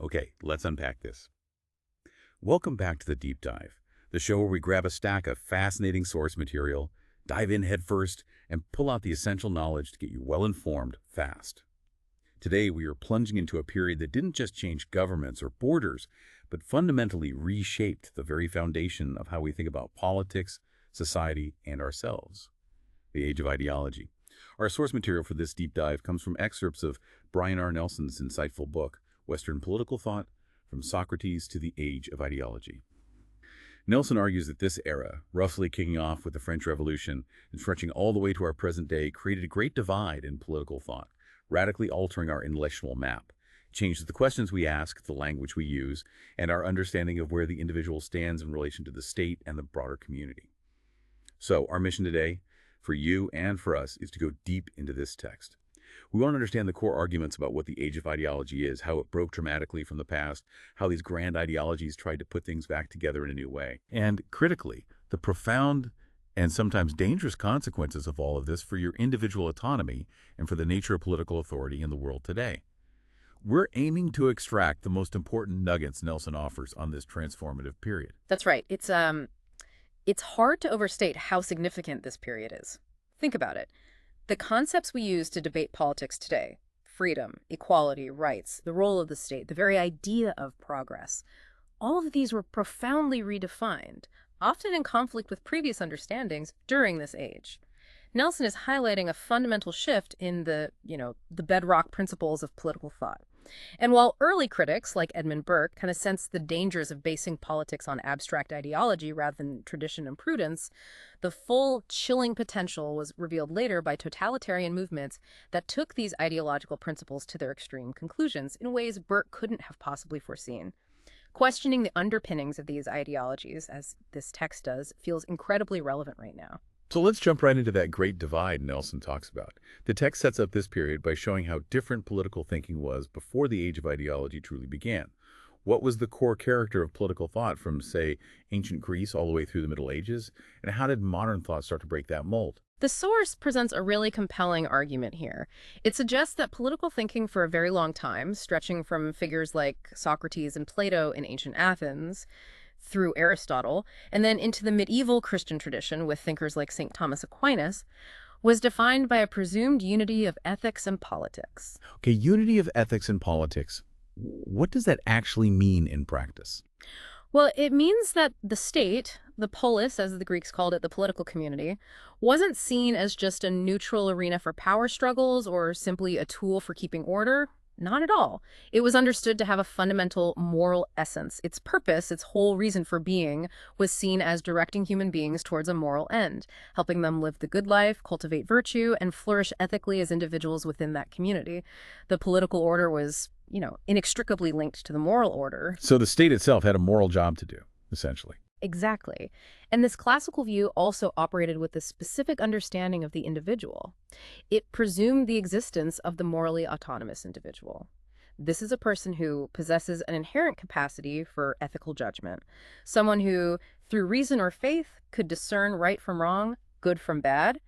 Okay, let's unpack this. Welcome back to The Deep Dive, the show where we grab a stack of fascinating source material, dive in headfirst, and pull out the essential knowledge to get you well-informed fast. Today, we are plunging into a period that didn't just change governments or borders, but fundamentally reshaped the very foundation of how we think about politics, society, and ourselves. The Age of Ideology. Our source material for this deep dive comes from excerpts of Brian R. Nelson's insightful book, Western Political Thought, From Socrates to the Age of Ideology. Nelson argues that this era, roughly kicking off with the French Revolution and stretching all the way to our present day, created a great divide in political thought, radically altering our intellectual map. It changes the questions we ask, the language we use, and our understanding of where the individual stands in relation to the state and the broader community. So, our mission today, for you and for us, is to go deep into this text. We want to understand the core arguments about what the Age of Ideology is, how it broke dramatically from the past, how these grand ideologies tried to put things back together in a new way, and, critically, the profound and sometimes dangerous consequences of all of this for your individual autonomy and for the nature of political authority in the world today. We're aiming to extract the most important nuggets Nelson offers on this transformative period. That's right. It's hard to overstate how significant this period is. Think about it. The concepts we use to debate politics today, freedom, equality, rights, the role of the state, the very idea of progress, all of these were profoundly redefined, often in conflict with previous understandings during this age. Nelson is highlighting a fundamental shift in the bedrock principles of political thought. And while early critics, like Edmund Burke, kind of sensed the dangers of basing politics on abstract ideology rather than tradition and prudence, the full chilling potential was revealed later by totalitarian movements that took these ideological principles to their extreme conclusions in ways Burke couldn't have possibly foreseen. Questioning the underpinnings of these ideologies, as this text does, feels incredibly relevant right now. So let's jump right into that great divide Nelson talks about. The text sets up this period by showing how different political thinking was before the Age of Ideology truly began. What was the core character of political thought from, say, ancient Greece all the way through the Middle Ages? And how did modern thought start to break that mold? The source presents a really compelling argument here. It suggests that political thinking for a very long time, stretching from figures like Socrates and Plato in ancient Athens, through Aristotle, and then into the medieval Christian tradition with thinkers like St. Thomas Aquinas, was defined by a presumed unity of ethics and politics. Okay, unity of ethics and politics. What does that actually mean in practice? Well, it means that the state, the polis, as the Greeks called it, the political community, wasn't seen as just a neutral arena for power struggles or simply a tool for keeping order. Not at all. It was understood to have a fundamental moral essence. Its purpose, its whole reason for being, was seen as directing human beings towards a moral end, helping them live the good life, cultivate virtue, and flourish ethically as individuals within that community. The political order was, inextricably linked to the moral order. So the state itself had a moral job to do, essentially. Exactly. And this classical view also operated with a specific understanding of the individual. It presumed the existence of the morally autonomous individual. This is a person who possesses an inherent capacity for ethical judgment, someone who, through reason or faith, could discern right from wrong, good from bad,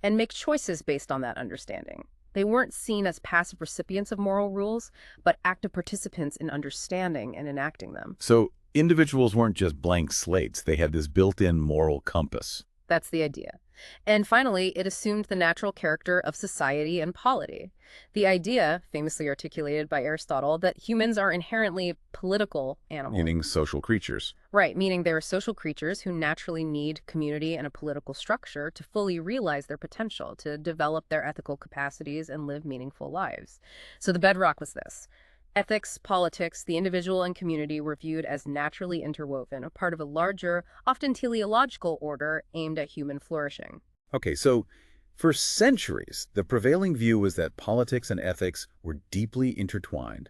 and make choices based on that understanding. They weren't seen as passive recipients of moral rules, but active participants in understanding and enacting them. So individuals weren't just blank slates. They had this built-in moral compass. That's the idea. And finally, it assumed the natural character of society and polity. The idea, famously articulated by Aristotle, that humans are inherently political animals. Meaning social creatures. Right, meaning they're social creatures who naturally need community and a political structure to fully realize their potential, to develop their ethical capacities and live meaningful lives. So the bedrock was this. Ethics, politics, the individual and community were viewed as naturally interwoven, a part of a larger, often teleological order aimed at human flourishing. Okay, so for centuries, the prevailing view was that politics and ethics were deeply intertwined,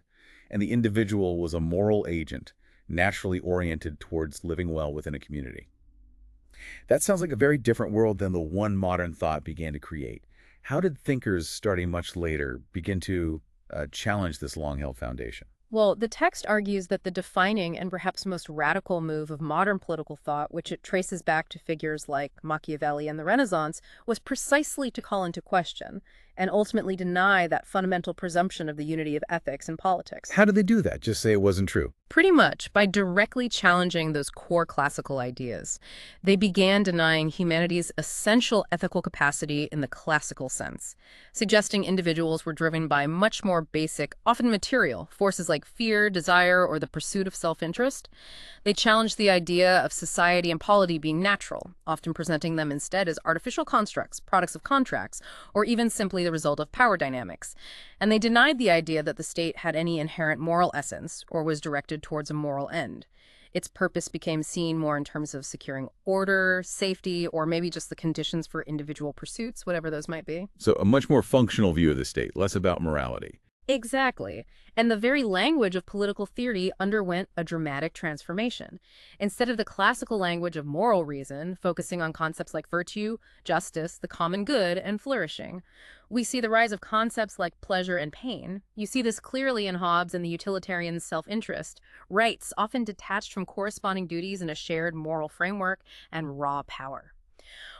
and the individual was a moral agent, naturally oriented towards living well within a community. That sounds like a very different world than the one modern thought began to create. How did thinkers starting much later begin to challenge this long-held foundation? Well, the text argues that the defining and perhaps most radical move of modern political thought, which it traces back to figures like Machiavelli and the Renaissance, was precisely to call into question, and ultimately deny that fundamental presumption of the unity of ethics and politics. How did they do that? Just say it wasn't true? Pretty much by directly challenging those core classical ideas. They began denying humanity's essential ethical capacity in the classical sense, suggesting individuals were driven by much more basic, often material, forces like fear, desire, or the pursuit of self-interest. They challenged the idea of society and polity being natural, often presenting them instead as artificial constructs, products of contracts, or even simply the result of power dynamics. And they denied the idea that the state had any inherent moral essence or was directed towards a moral end. Its purpose became seen more in terms of securing order, safety, or maybe just the conditions for individual pursuits, whatever those might be. So a much more functional view of the state, less about morality. Exactly. And the very language of political theory underwent a dramatic transformation. Instead of the classical language of moral reason, focusing on concepts like virtue, justice, the common good, and flourishing, we see the rise of concepts like pleasure and pain. You see this clearly in Hobbes and the utilitarian's self-interest, rights often detached from corresponding duties in a shared moral framework, and raw power.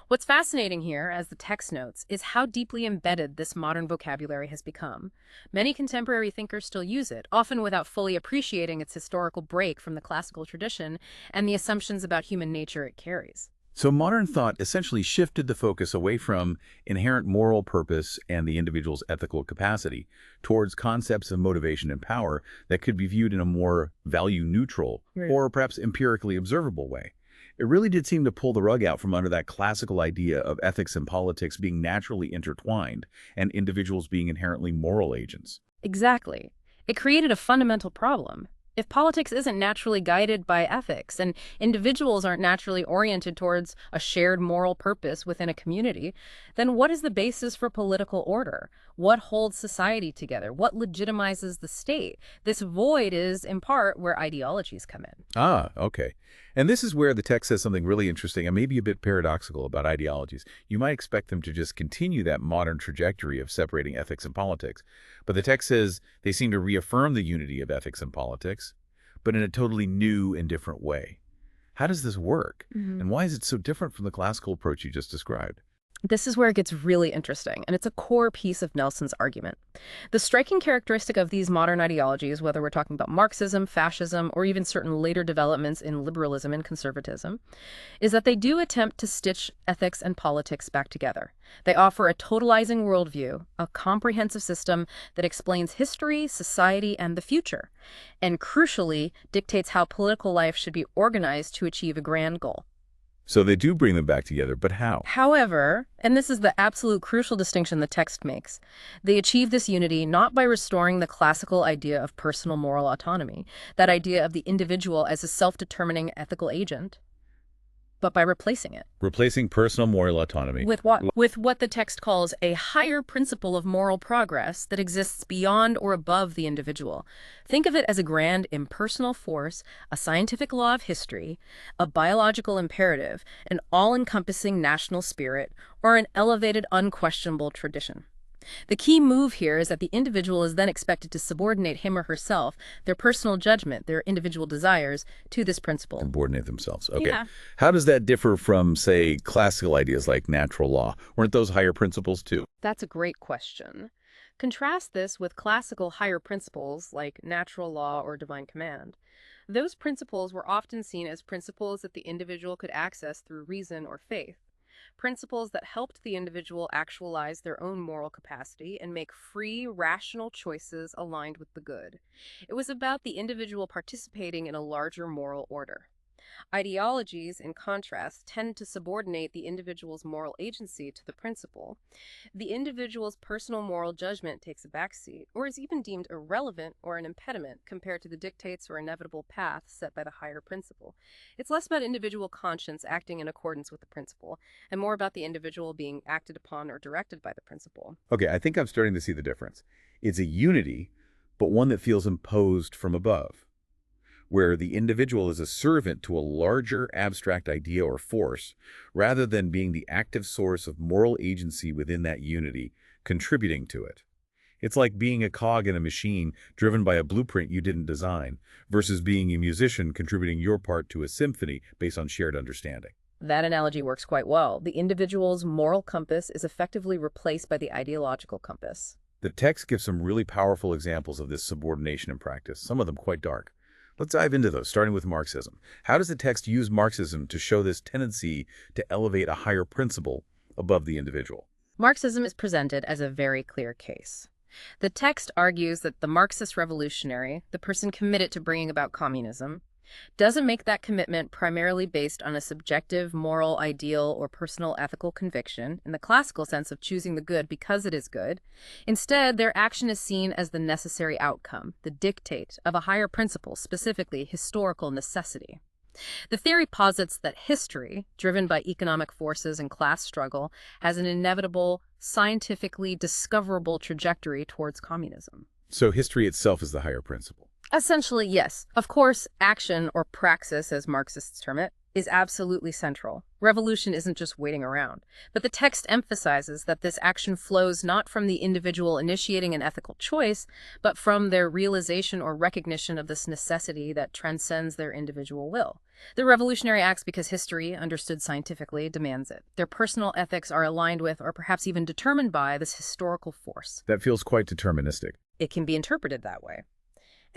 What's fascinating here, as the text notes, is how deeply embedded this modern vocabulary has become. Many contemporary thinkers still use it, often without fully appreciating its historical break from the classical tradition and the assumptions about human nature it carries. So modern thought essentially shifted the focus away from inherent moral purpose and the individual's ethical capacity towards concepts of motivation and power that could be viewed in a more value-neutral or perhaps empirically observable way. It really did seem to pull the rug out from under that classical idea of ethics and politics being naturally intertwined and individuals being inherently moral agents. Exactly. It created a fundamental problem. If politics isn't naturally guided by ethics and individuals aren't naturally oriented towards a shared moral purpose within a community, then what is the basis for political order? What holds society together? What legitimizes the state? This void is, in part, where ideologies come in. Ah, okay. And this is where the text says something really interesting and maybe a bit paradoxical about ideologies. You might expect them to just continue that modern trajectory of separating ethics and politics. But the text says they seem to reaffirm the unity of ethics and politics, but in a totally new and different way. How does this work? And why is it so different from the classical approach you just described? This is where it gets really interesting, and it's a core piece of Nelson's argument. The striking characteristic of these modern ideologies, whether we're talking about Marxism, fascism, or even certain later developments in liberalism and conservatism, is that they do attempt to stitch ethics and politics back together. They offer a totalizing worldview, a comprehensive system that explains history, society, and the future, and crucially dictates how political life should be organized to achieve a grand goal. So they do bring them back together, but how? However, and this is the absolute crucial distinction the text makes, they achieve this unity not by restoring the classical idea of personal moral autonomy, that idea of the individual as a self-determining ethical agent, but by replacing it. Replacing personal moral autonomy. With what? With what the text calls a higher principle of moral progress that exists beyond or above the individual. Think of it as a grand impersonal force, a scientific law of history, a biological imperative, an all-encompassing national spirit, or an elevated, unquestionable tradition. The key move here is that the individual is then expected to subordinate him or herself, their personal judgment, their individual desires, to this principle. Subordinate themselves. Okay. Yeah. How does that differ from, say, classical ideas like natural law? Weren't those higher principles too? That's a great question. Contrast this with classical higher principles like natural law or divine command. Those principles were often seen as principles that the individual could access through reason or faith. Principles that helped the individual actualize their own moral capacity and make free, rational choices aligned with the good. It was about the individual participating in a larger moral order. Ideologies, in contrast, tend to subordinate the individual's moral agency to the principle. The individual's personal moral judgment takes a backseat, or is even deemed irrelevant or an impediment compared to the dictates or inevitable path set by the higher principle. It's less about individual conscience acting in accordance with the principle, and more about the individual being acted upon or directed by the principle. Okay, I think I'm starting to see the difference. It's a unity, but one that feels imposed from above, where the individual is a servant to a larger abstract idea or force, rather than being the active source of moral agency within that unity, contributing to it. It's like being a cog in a machine driven by a blueprint you didn't design, versus being a musician contributing your part to a symphony based on shared understanding. That analogy works quite well. The individual's moral compass is effectively replaced by the ideological compass. The text gives some really powerful examples of this subordination in practice, some of them quite dark. Let's dive into those, starting with Marxism. How does the text use Marxism to show this tendency to elevate a higher principle above the individual? Marxism is presented as a very clear case. The text argues that the Marxist revolutionary, the person committed to bringing about communism, doesn't make that commitment primarily based on a subjective moral ideal or personal ethical conviction, in the classical sense of choosing the good because it is good. Instead, their action is seen as the necessary outcome, the dictate of a higher principle, specifically historical necessity. The theory posits that history, driven by economic forces and class struggle, has an inevitable, scientifically discoverable trajectory towards communism. So history itself is the higher principle. Essentially, yes. Of course, action, or praxis, as Marxists term it, is absolutely central. Revolution isn't just waiting around. But the text emphasizes that this action flows not from the individual initiating an ethical choice, but from their realization or recognition of this necessity that transcends their individual will. The revolutionary acts because history, understood scientifically, demands it. Their personal ethics are aligned with, or perhaps even determined by, this historical force. That feels quite deterministic. It can be interpreted that way.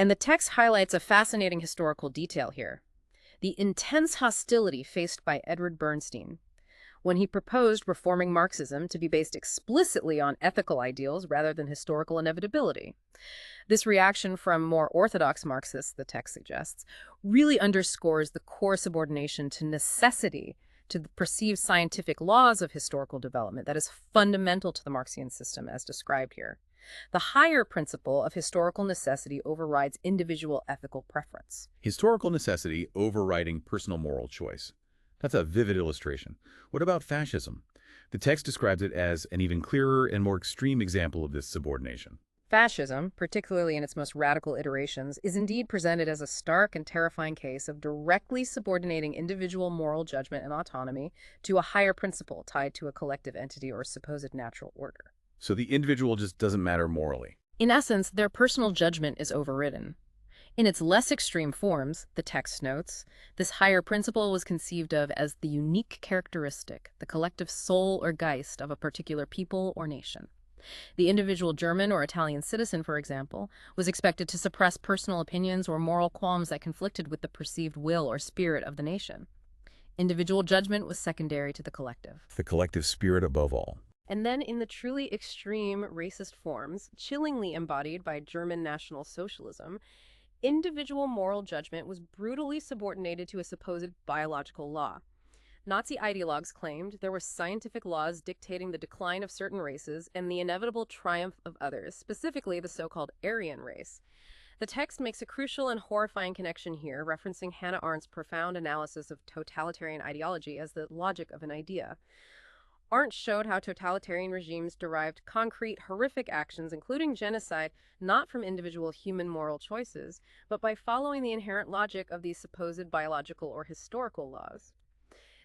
And the text highlights a fascinating historical detail here: the intense hostility faced by Edward Bernstein when he proposed reforming Marxism to be based explicitly on ethical ideals rather than historical inevitability. This reaction from more orthodox Marxists, the text suggests, really underscores the core subordination to necessity, to the perceived scientific laws of historical development that is fundamental to the Marxian system as described here. The higher principle of historical necessity overrides individual ethical preference. Historical necessity overriding personal moral choice. That's a vivid illustration. What about fascism? The text describes it as an even clearer and more extreme example of this subordination. Fascism, particularly in its most radical iterations, is indeed presented as a stark and terrifying case of directly subordinating individual moral judgment and autonomy to a higher principle tied to a collective entity or supposed natural order. So the individual just doesn't matter morally. In essence, their personal judgment is overridden. In its less extreme forms, the text notes, this higher principle was conceived of as the unique characteristic, the collective soul or Geist of a particular people or nation. The individual German or Italian citizen, for example, was expected to suppress personal opinions or moral qualms that conflicted with the perceived will or spirit of the nation. Individual judgment was secondary to the collective. The collective spirit above all. And then in the truly extreme racist forms, chillingly embodied by German National Socialism, individual moral judgment was brutally subordinated to a supposed biological law. Nazi ideologues claimed there were scientific laws dictating the decline of certain races and the inevitable triumph of others, specifically the so-called Aryan race. The text makes a crucial and horrifying connection here, referencing Hannah Arendt's profound analysis of totalitarian ideology as the logic of an idea. Arendt showed how totalitarian regimes derived concrete, horrific actions, including genocide, not from individual human moral choices, but by following the inherent logic of these supposed biological or historical laws.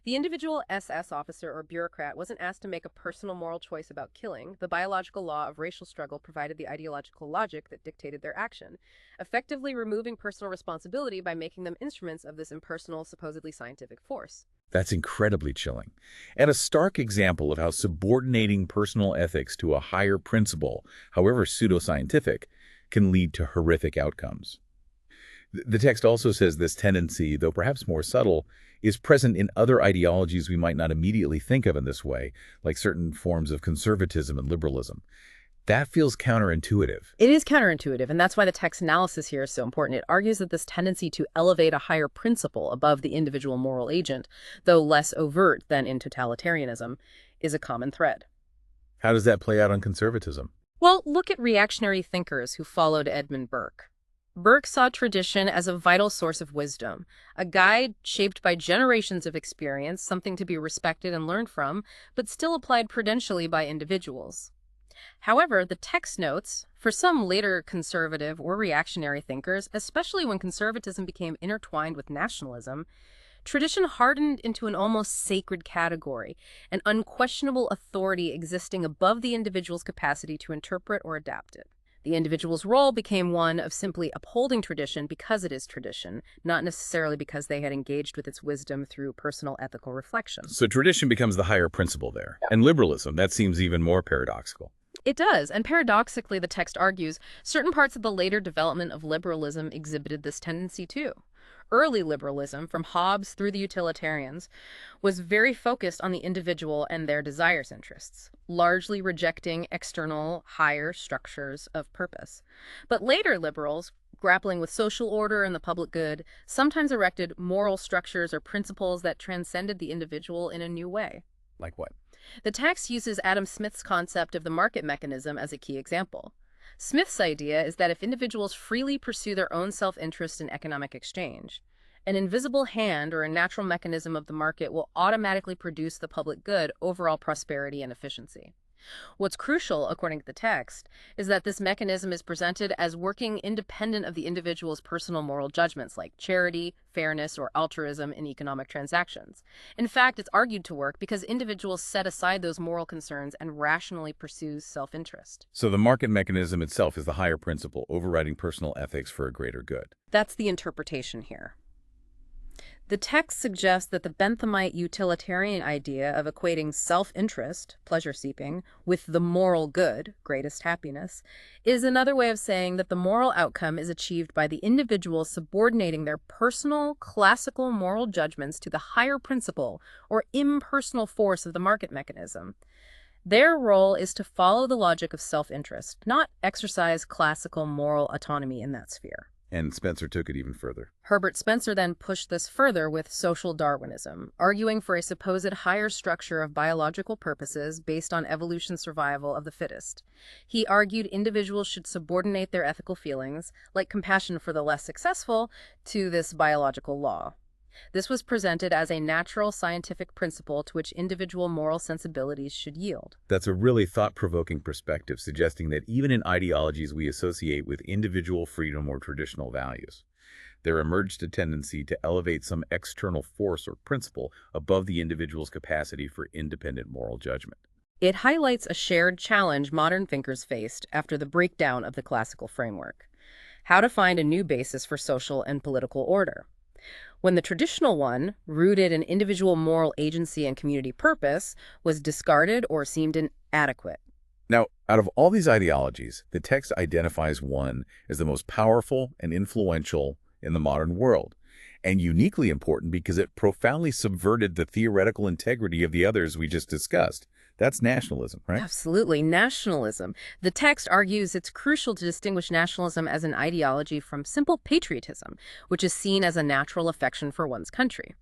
The individual SS officer or bureaucrat wasn't asked to make a personal moral choice about killing. The biological law of racial struggle provided the ideological logic that dictated their action, effectively removing personal responsibility by making them instruments of this impersonal, supposedly scientific force. That's incredibly chilling, and a stark example of how subordinating personal ethics to a higher principle, however pseudoscientific, can lead to horrific outcomes. The text also says this tendency, though perhaps more subtle, is present in other ideologies we might not immediately think of in this way, like certain forms of conservatism and liberalism. That feels counterintuitive. It is counterintuitive, and that's why the text analysis here is so important. It argues that this tendency to elevate a higher principle above the individual moral agent, though less overt than in totalitarianism, is a common thread. How does that play out on conservatism? Well, look at reactionary thinkers who followed Edmund Burke. Burke saw tradition as a vital source of wisdom, a guide shaped by generations of experience, something to be respected and learned from, but still applied prudentially by individuals. However, the text notes, for some later conservative or reactionary thinkers, especially when conservatism became intertwined with nationalism, tradition hardened into an almost sacred category, an unquestionable authority existing above the individual's capacity to interpret or adapt it. The individual's role became one of simply upholding tradition because it is tradition, not necessarily because they had engaged with its wisdom through personal ethical reflection. So tradition becomes the higher principle there. And liberalism, that seems even more paradoxical. It does, and paradoxically, the text argues, certain parts of the later development of liberalism exhibited this tendency too. Early liberalism, from Hobbes through the utilitarians, was very focused on the individual and their desires interests, largely rejecting external, higher structures of purpose. But later liberals, grappling with social order and the public good, sometimes erected moral structures or principles that transcended the individual in a new way. Like what? The text uses Adam Smith's concept of the market mechanism as a key example. Smith's idea is that if individuals freely pursue their own self-interest in economic exchange, an invisible hand or a natural mechanism of the market will automatically produce the public good, overall prosperity, and efficiency. What's crucial, according to the text, is that this mechanism is presented as working independent of the individual's personal moral judgments like charity, fairness, or altruism in economic transactions. In fact, it's argued to work because individuals set aside those moral concerns and rationally pursue self-interest. So the market mechanism itself is the higher principle, overriding personal ethics for a greater good. That's the interpretation here. The text suggests that the Benthamite utilitarian idea of equating self-interest, pleasure-seeking, with the moral good, greatest happiness, is another way of saying that the moral outcome is achieved by the individual subordinating their personal, classical moral judgments to the higher principle or impersonal force of the market mechanism. Their role is to follow the logic of self-interest, not exercise classical moral autonomy in that sphere. And Spencer took it even further. Herbert Spencer then pushed this further with social Darwinism, arguing for a supposed higher structure of biological purposes based on evolution survival of the fittest. He argued individuals should subordinate their ethical feelings, like compassion for the less successful, to this biological law. This was presented as a natural scientific principle to which individual moral sensibilities should yield. That's a really thought-provoking perspective, suggesting that even in ideologies we associate with individual freedom or traditional values, there emerged a tendency to elevate some external force or principle above the individual's capacity for independent moral judgment. It highlights a shared challenge modern thinkers faced after the breakdown of the classical framework: how to find a new basis for social and political order. When the traditional one, rooted in individual moral agency and community purpose, was discarded or seemed inadequate. Now, out of all these ideologies, the text identifies one as the most powerful and influential in the modern world, and uniquely important because it profoundly subverted the theoretical integrity of the others we just discussed. That's nationalism, right? Absolutely, nationalism. The text argues it's crucial to distinguish nationalism as an ideology from simple patriotism, which is seen as a natural affection for one's country.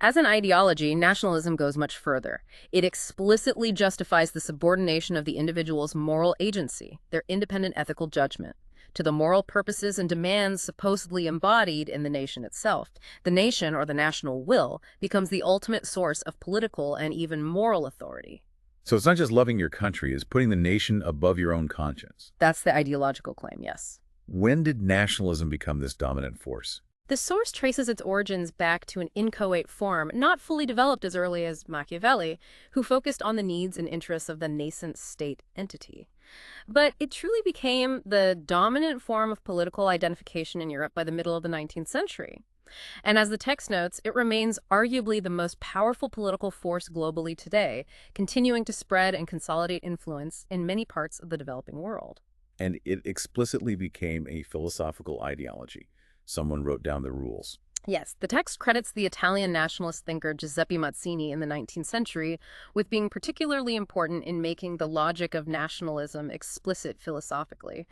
As an ideology, nationalism goes much further. It explicitly justifies the subordination of the individual's moral agency, their independent ethical judgment, to the moral purposes and demands supposedly embodied in the nation itself. The nation, or the national will, becomes the ultimate source of political and even moral authority. So it's not just loving your country, it's putting the nation above your own conscience. That's the ideological claim, yes. When did nationalism become this dominant force? The source traces its origins back to an inchoate form, not fully developed as early as Machiavelli, who focused on the needs and interests of the nascent state entity. But it truly became the dominant form of political identification in Europe by the middle of the 19th century. And as the text notes, it remains arguably the most powerful political force globally today, continuing to spread and consolidate influence in many parts of the developing world. And it explicitly became a philosophical ideology. Someone wrote down the rules. Yes, the text credits the Italian nationalist thinker Giuseppe Mazzini in the 19th century with being particularly important in making the logic of nationalism explicit philosophically.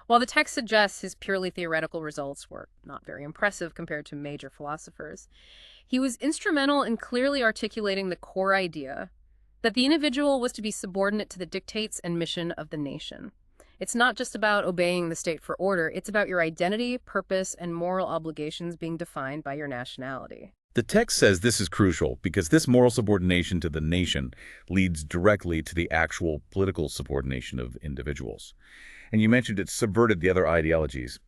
While the text suggests his purely theoretical results were not very impressive compared to major philosophers, he was instrumental in clearly articulating the core idea that the individual was to be subordinate to the dictates and mission of the nation. It's not just about obeying the state for order, it's about your identity, purpose, and moral obligations being defined by your nationality. The text says this is crucial because this moral subordination to the nation leads directly to the actual political subordination of individuals. And you mentioned it subverted the other ideologies.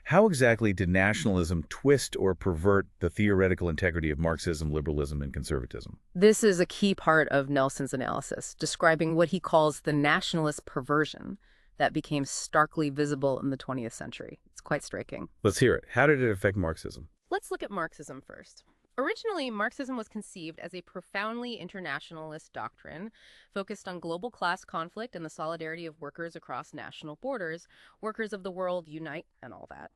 How exactly did nationalism twist or pervert the theoretical integrity of Marxism, liberalism, and conservatism? This is a key part of Nelson's analysis, describing what he calls the nationalist perversion. that became starkly visible in the 20th century. It's quite striking. Let's hear it. How did it affect Marxism? Let's look at Marxism first. Originally, Marxism was conceived as a profoundly internationalist doctrine focused on global class conflict and the solidarity of workers across national borders. Workers of the world unite and all that.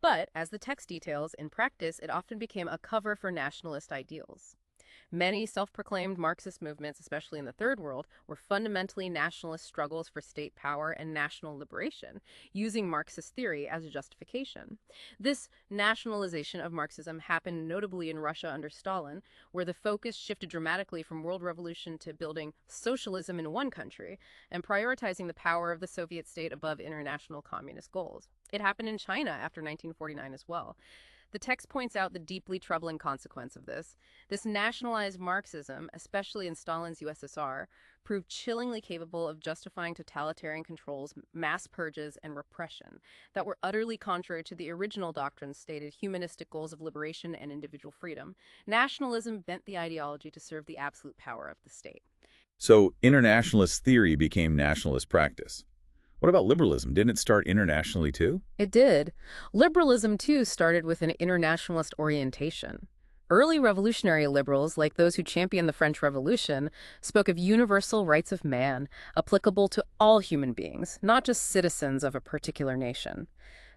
But, as the text details, in practice, it often became a cover for nationalist ideals. Many self-proclaimed Marxist movements, especially in the Third World, were fundamentally nationalist struggles for state power and national liberation, using Marxist theory as a justification. This nationalization of Marxism happened notably in Russia under Stalin, where the focus shifted dramatically from world revolution to building socialism in one country and prioritizing the power of the Soviet state above international communist goals. It happened in China after 1949 as well. The text points out the deeply troubling consequence of this. This nationalized Marxism, especially in Stalin's USSR, proved chillingly capable of justifying totalitarian controls, mass purges, and repression that were utterly contrary to the original doctrine's stated humanistic goals of liberation and individual freedom. Nationalism bent the ideology to serve the absolute power of the state. So internationalist theory became nationalist practice. What about liberalism? Didn't it start internationally too? It did. Liberalism, too, started with an internationalist orientation. Early revolutionary liberals, like those who championed the French Revolution, spoke of universal rights of man, applicable to all human beings, not just citizens of a particular nation.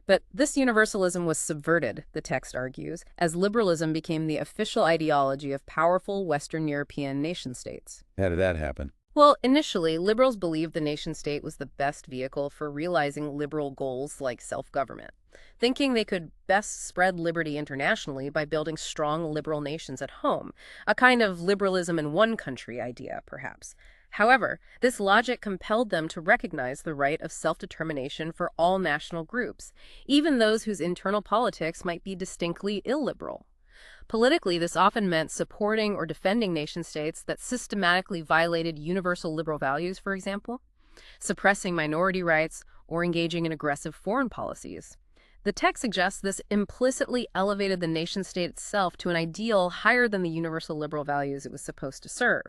But this universalism was subverted, the text argues, as liberalism became the official ideology of powerful Western European nation-states. How did that happen? Well, initially, liberals believed the nation-state was the best vehicle for realizing liberal goals like self-government, thinking they could best spread liberty internationally by building strong liberal nations at home, a kind of liberalism in one country idea, perhaps. However, this logic compelled them to recognize the right of self-determination for all national groups, even those whose internal politics might be distinctly illiberal. Politically, this often meant supporting or defending nation-states that systematically violated universal liberal values, for example, suppressing minority rights, or engaging in aggressive foreign policies. The text suggests this implicitly elevated the nation-state itself to an ideal higher than the universal liberal values it was supposed to serve.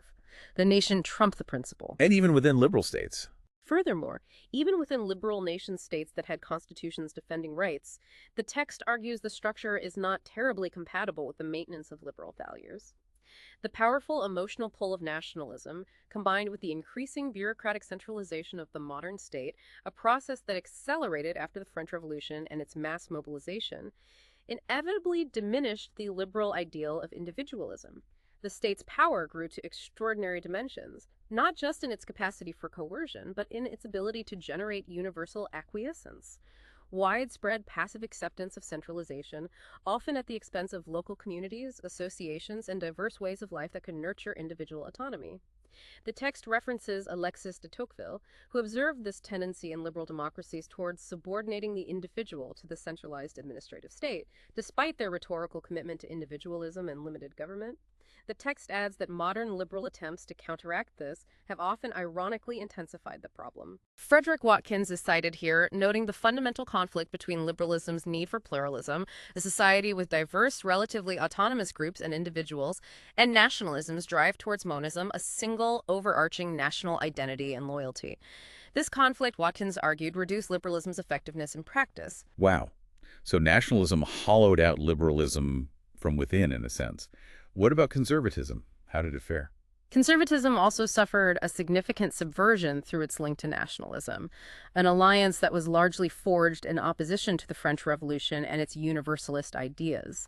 The nation trumped the principle. And even within liberal states. Furthermore, even within liberal nation-states that had constitutions defending rights, the text argues the structure is not terribly compatible with the maintenance of liberal values. The powerful emotional pull of nationalism, combined with the increasing bureaucratic centralization of the modern state, a process that accelerated after the French Revolution and its mass mobilization, inevitably diminished the liberal ideal of individualism. The state's power grew to extraordinary dimensions, not just in its capacity for coercion, but in its ability to generate universal acquiescence. Widespread passive acceptance of centralization, often at the expense of local communities, associations, and diverse ways of life that can nurture individual autonomy. The text references Alexis de Tocqueville, who observed this tendency in liberal democracies towards subordinating the individual to the centralized administrative state, despite their rhetorical commitment to individualism and limited government. The text adds that modern liberal attempts to counteract this have often ironically intensified the problem. Frederick Watkins is cited here, noting the fundamental conflict between liberalism's need for pluralism, a society with diverse, relatively autonomous groups and individuals, and nationalism's drive towards monism, a single, overarching national identity and loyalty. This conflict, Watkins argued, reduced liberalism's effectiveness in practice. Wow. So nationalism hollowed out liberalism from within, in a sense. What about conservatism? How did it fare? Conservatism also suffered a significant subversion through its link to nationalism, an alliance that was largely forged in opposition to the French Revolution and its universalist ideas.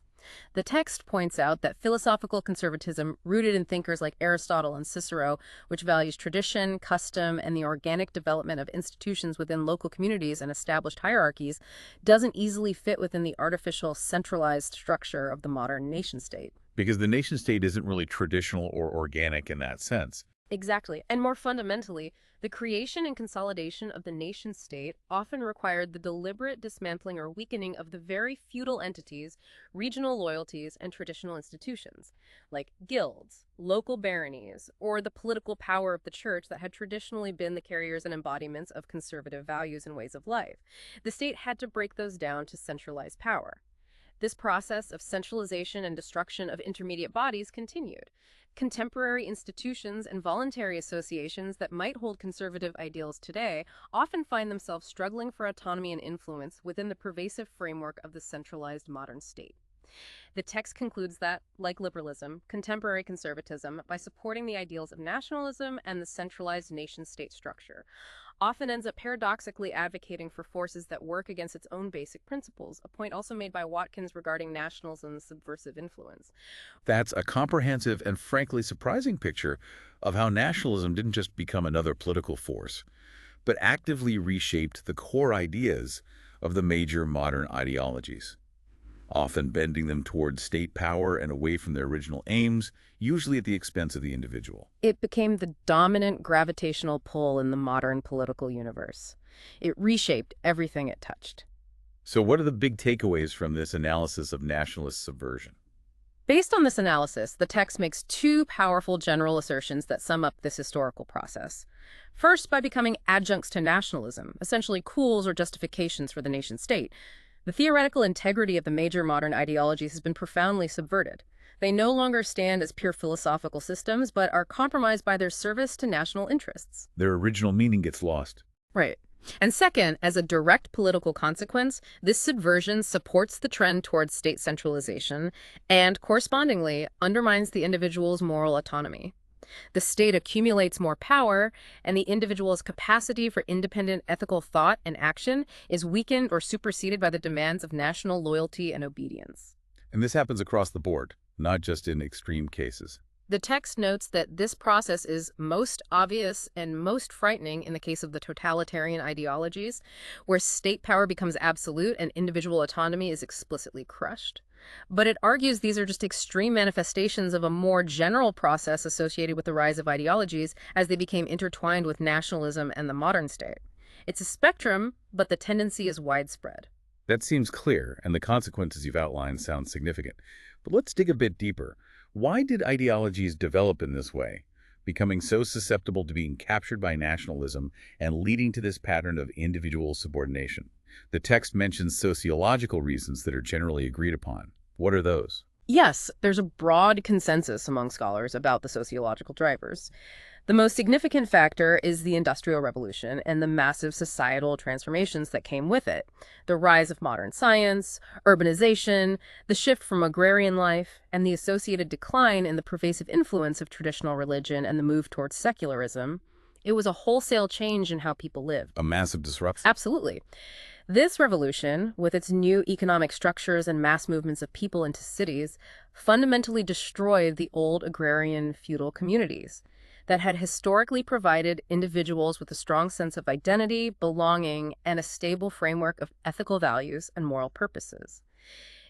The text points out that philosophical conservatism, rooted in thinkers like Aristotle and Cicero, which values tradition, custom, and the organic development of institutions within local communities and established hierarchies, doesn't easily fit within the artificial, centralized structure of the modern nation-state. Because the nation-state isn't really traditional or organic in that sense. Exactly. And more fundamentally, the creation and consolidation of the nation-state often required the deliberate dismantling or weakening of the very feudal entities, regional loyalties, and traditional institutions, like guilds, local baronies, or the political power of the church that had traditionally been the carriers and embodiments of conservative values and ways of life. The state had to break those down to centralize power. This process of centralization and destruction of intermediate bodies continued. Contemporary institutions and voluntary associations that might hold conservative ideals today often find themselves struggling for autonomy and influence within the pervasive framework of the centralized modern state. The text concludes that, like liberalism, contemporary conservatism, by supporting the ideals of nationalism and the centralized nation-state structure, often ends up paradoxically advocating for forces that work against its own basic principles, a point also made by Watkins regarding nationalism's subversive influence. That's a comprehensive and frankly surprising picture of how nationalism didn't just become another political force, but actively reshaped the core ideas of the major modern ideologies, often bending them towards state power and away from their original aims, usually at the expense of the individual. It became the dominant gravitational pull in the modern political universe. It reshaped everything it touched. So what are the big takeaways from this analysis of nationalist subversion? Based on this analysis, the text makes two powerful general assertions that sum up this historical process. First, by becoming adjuncts to nationalism, essentially tools or justifications for the nation-state, the theoretical integrity of the major modern ideologies has been profoundly subverted. They no longer stand as pure philosophical systems, but are compromised by their service to national interests. Their original meaning gets lost. Right. And second, as a direct political consequence, this subversion supports the trend towards state centralization and, correspondingly, undermines the individual's moral autonomy. The state accumulates more power, and the individual's capacity for independent ethical thought and action is weakened or superseded by the demands of national loyalty and obedience. And this happens across the board, not just in extreme cases. The text notes that this process is most obvious and most frightening in the case of the totalitarian ideologies, where state power becomes absolute and individual autonomy is explicitly crushed. But it argues these are just extreme manifestations of a more general process associated with the rise of ideologies as they became intertwined with nationalism and the modern state. It's a spectrum, but the tendency is widespread. That seems clear, and the consequences you've outlined sound significant. But let's dig a bit deeper. Why did ideologies develop in this way, becoming so susceptible to being captured by nationalism and leading to this pattern of individual subordination? The text mentions sociological reasons that are generally agreed upon. What are those? Yes, there's a broad consensus among scholars about the sociological drivers. The most significant factor is the Industrial Revolution and the massive societal transformations that came with it. The rise of modern science, urbanization, the shift from agrarian life, and the associated decline in the pervasive influence of traditional religion and the move towards secularism. It was a wholesale change in how people lived. A massive disruption. Absolutely. This revolution, with its new economic structures and mass movements of people into cities, fundamentally destroyed the old agrarian feudal communities that had historically provided individuals with a strong sense of identity, belonging, and a stable framework of ethical values and moral purposes.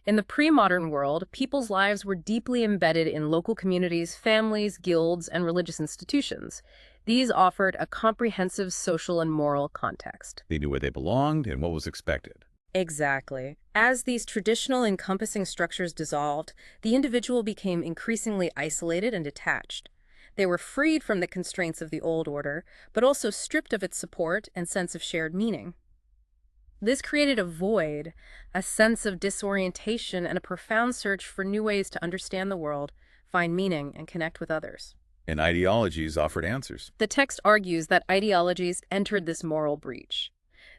In the pre-modern world, people's lives were deeply embedded in local communities, families, guilds, and religious institutions. These offered a comprehensive social and moral context. They knew where they belonged and what was expected. Exactly. As these traditional encompassing structures dissolved, the individual became increasingly isolated and detached. They were freed from the constraints of the old order, but also stripped of its support and sense of shared meaning. This created a void, a sense of disorientation, and a profound search for new ways to understand the world, find meaning, and connect with others. And ideologies offered answers. The text argues that ideologies entered this moral breach.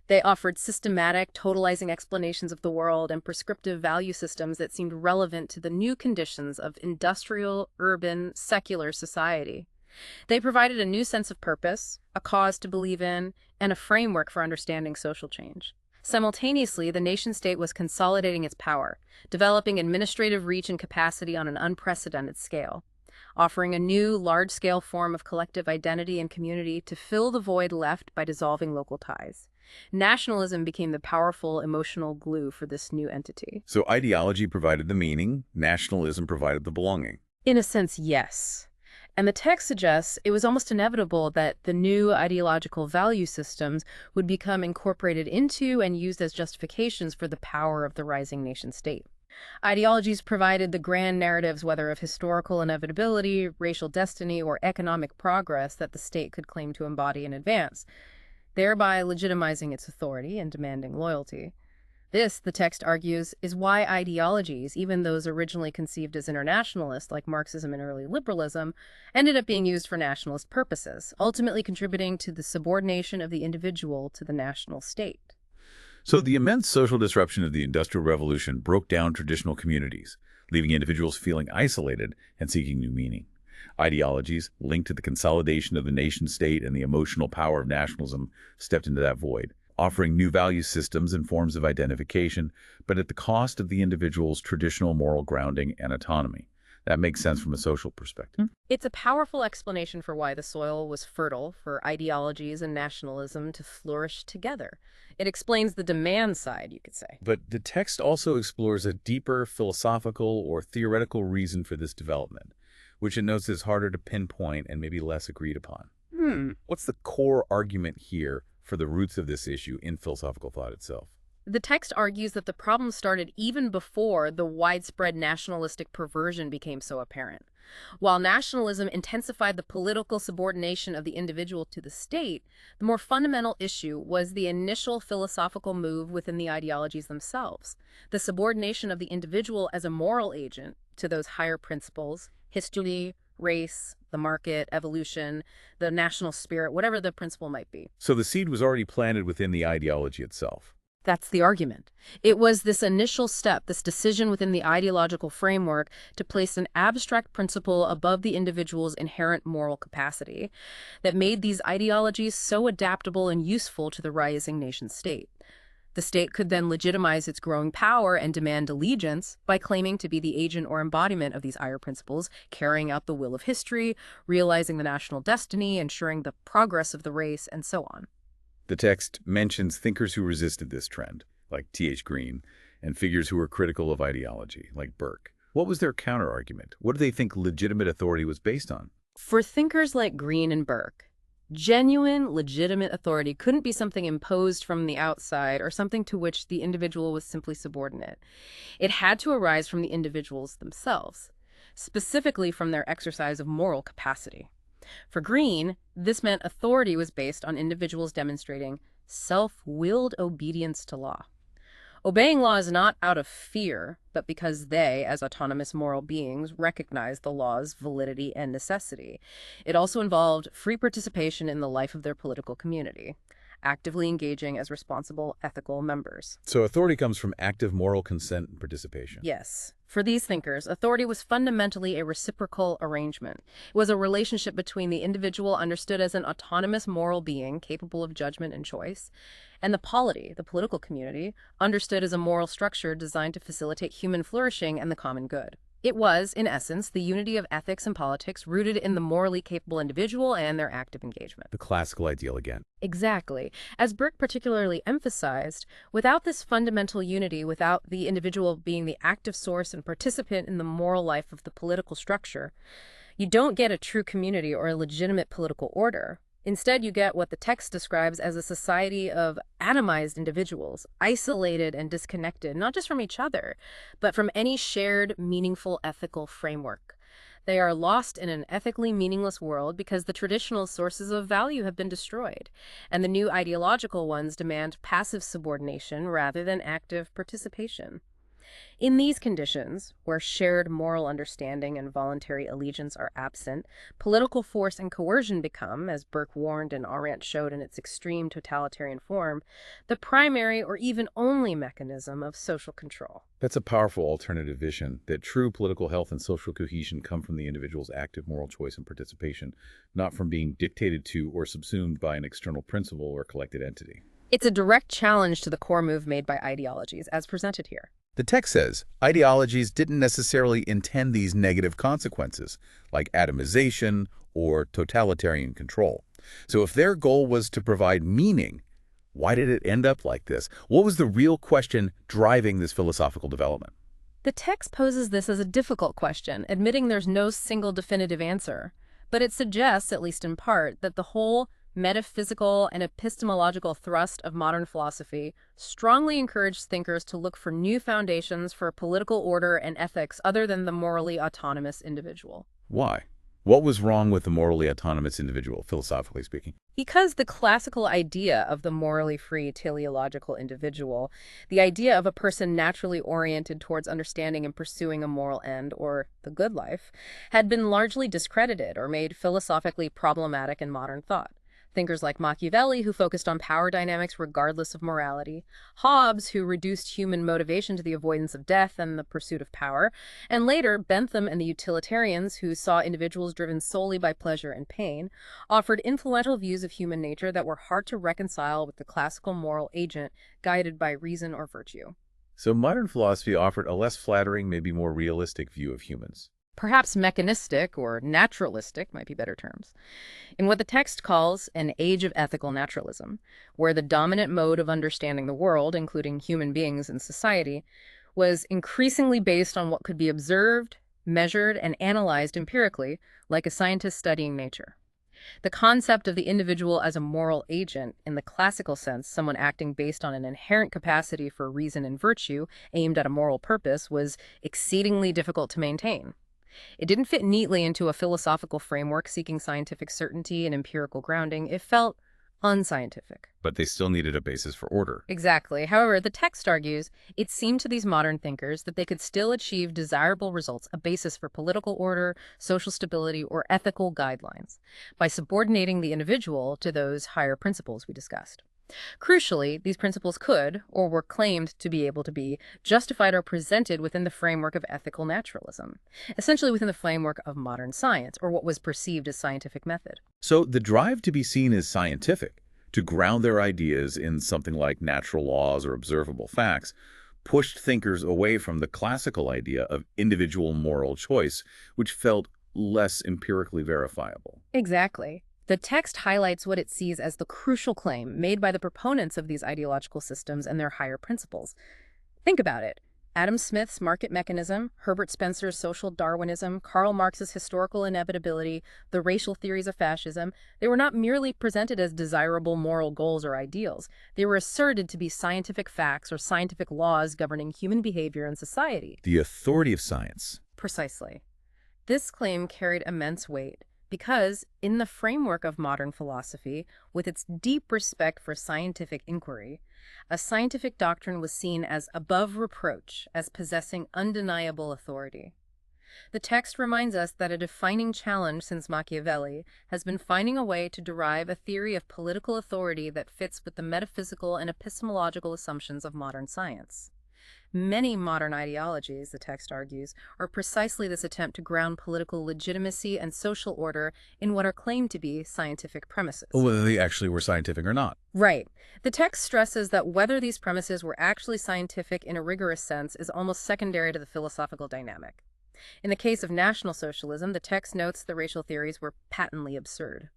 They offered systematic, totalizing explanations of the world and prescriptive value systems that seemed relevant to the new conditions of industrial, urban, secular society. They provided a new sense of purpose, a cause to believe in, and a framework for understanding social change. Simultaneously, the nation-state was consolidating its power, developing administrative reach and capacity on an unprecedented scale, offering a new, large-scale form of collective identity and community to fill the void left by dissolving local ties. Nationalism became the powerful emotional glue for this new entity. So ideology provided the meaning, nationalism provided the belonging. In a sense, yes. And the text suggests it was almost inevitable that the new ideological value systems would become incorporated into and used as justifications for the power of the rising nation-state. Ideologies provided the grand narratives, whether of historical inevitability, racial destiny, or economic progress that the state could claim to embody and advance, thereby legitimizing its authority and demanding loyalty. This, the text argues, is why ideologies, even those originally conceived as internationalist, like Marxism and early liberalism, ended up being used for nationalist purposes, ultimately contributing to the subordination of the individual to the national state. So the immense social disruption of the Industrial Revolution broke down traditional communities, leaving individuals feeling isolated and seeking new meaning. Ideologies linked to the consolidation of the nation-state and the emotional power of nationalism stepped into that void, offering new value systems and forms of identification, but at the cost of the individual's traditional moral grounding and autonomy. That makes sense from a social perspective. It's a powerful explanation for why the soil was fertile for ideologies and nationalism to flourish together. It explains the demand side, you could say. But the text also explores a deeper philosophical or theoretical reason for this development, which it notes is harder to pinpoint and maybe less agreed upon. What's the core argument here for the roots of this issue in philosophical thought itself? The text argues that the problem started even before the widespread nationalistic perversion became so apparent. While nationalism intensified the political subordination of the individual to the state, the more fundamental issue was the initial philosophical move within the ideologies themselves, the subordination of the individual as a moral agent to those higher principles, history, race, the market, evolution, the national spirit, whatever the principle might be. So the seed was already planted within the ideology itself. That's the argument. It was this initial step, this decision within the ideological framework to place an abstract principle above the individual's inherent moral capacity that made these ideologies so adaptable and useful to the rising nation state. The state could then legitimize its growing power and demand allegiance by claiming to be the agent or embodiment of these higher principles, carrying out the will of history, realizing the national destiny, ensuring the progress of the race, and so on. The text mentions thinkers who resisted this trend, like T.H. Green, and figures who were critical of ideology, like Burke. What was their counterargument? What do they think legitimate authority was based on? For thinkers like Green and Burke, genuine, legitimate authority couldn't be something imposed from the outside or something to which the individual was simply subordinate. It had to arise from the individuals themselves, specifically from their exercise of moral capacity. For Green, this meant authority was based on individuals demonstrating self-willed obedience to law. Obeying law is not out of fear, but because they, as autonomous moral beings, recognize the law's validity and necessity. It also involved free participation in the life of their political community, actively engaging as responsible, ethical members. So authority comes from active moral consent and participation. Yes. For these thinkers, authority was fundamentally a reciprocal arrangement. It was a relationship between the individual understood as an autonomous moral being capable of judgment and choice, and the polity, the political community, understood as a moral structure designed to facilitate human flourishing and the common good. It was, in essence, the unity of ethics and politics rooted in the morally capable individual and their active engagement. The classical ideal again. Exactly. As Burke particularly emphasized, without this fundamental unity, without the individual being the active source and participant in the moral life of the political structure, you don't get a true community or a legitimate political order. Instead, you get what the text describes as a society of atomized individuals, isolated and disconnected, not just from each other, but from any shared, meaningful ethical framework. They are lost in an ethically meaningless world because the traditional sources of value have been destroyed, and the new ideological ones demand passive subordination rather than active participation. In these conditions, where shared moral understanding and voluntary allegiance are absent, political force and coercion become, as Burke warned and Arendt showed in its extreme totalitarian form, the primary or even only mechanism of social control. That's a powerful alternative vision, that true political health and social cohesion come from the individual's active moral choice and participation, not from being dictated to or subsumed by an external principle or collected entity. It's a direct challenge to the core move made by ideologies, as presented here. The text says ideologies didn't necessarily intend these negative consequences, like atomization or totalitarian control. So if their goal was to provide meaning, why did it end up like this? What was the real question driving this philosophical development? The text poses this as a difficult question, admitting there's no single definitive answer. But it suggests, at least in part, that the whole metaphysical and epistemological thrust of modern philosophy strongly encouraged thinkers to look for new foundations for political order and ethics other than the morally autonomous individual. Why? What was wrong with the morally autonomous individual, philosophically speaking? Because the classical idea of the morally free teleological individual, the idea of a person naturally oriented towards understanding and pursuing a moral end, or the good life, had been largely discredited or made philosophically problematic in modern thought. Thinkers like Machiavelli, who focused on power dynamics regardless of morality, Hobbes, who reduced human motivation to the avoidance of death and the pursuit of power, and later Bentham and the utilitarians, who saw individuals driven solely by pleasure and pain, offered influential views of human nature that were hard to reconcile with the classical moral agent guided by reason or virtue. So modern philosophy offered a less flattering, maybe more realistic view of humans. Perhaps mechanistic or naturalistic might be better terms, in what the text calls an age of ethical naturalism, where the dominant mode of understanding the world, including human beings and society, was increasingly based on what could be observed, measured, and analyzed empirically, like a scientist studying nature. The concept of the individual as a moral agent, in the classical sense, someone acting based on an inherent capacity for reason and virtue aimed at a moral purpose, was exceedingly difficult to maintain. It didn't fit neatly into a philosophical framework seeking scientific certainty and empirical grounding. It felt unscientific. But they still needed a basis for order. Exactly. However, the text argues it seemed to these modern thinkers that they could still achieve desirable results, a basis for political order, social stability, or ethical guidelines, by subordinating the individual to those higher principles we discussed. Crucially, these principles could, or were claimed to be able to be, justified or presented within the framework of ethical naturalism, essentially within the framework of modern science, or what was perceived as scientific method. So the drive to be seen as scientific, to ground their ideas in something like natural laws or observable facts, pushed thinkers away from the classical idea of individual moral choice, which felt less empirically verifiable. Exactly. The text highlights what it sees as the crucial claim made by the proponents of these ideological systems and their higher principles. Think about it. Adam Smith's market mechanism, Herbert Spencer's social Darwinism, Karl Marx's historical inevitability, the racial theories of fascism, they were not merely presented as desirable moral goals or ideals. They were asserted to be scientific facts or scientific laws governing human behavior and society. The authority of science. Precisely. This claim carried immense weight, because, in the framework of modern philosophy, with its deep respect for scientific inquiry, a scientific doctrine was seen as above reproach, as possessing undeniable authority. The text reminds us that a defining challenge since Machiavelli has been finding a way to derive a theory of political authority that fits with the metaphysical and epistemological assumptions of modern science. Many modern ideologies, the text argues, are precisely this attempt to ground political legitimacy and social order in what are claimed to be scientific premises. Whether they actually were scientific or not. Right. The text stresses that whether these premises were actually scientific in a rigorous sense is almost secondary to the philosophical dynamic. In the case of National Socialism, the text notes the racial theories were patently absurd.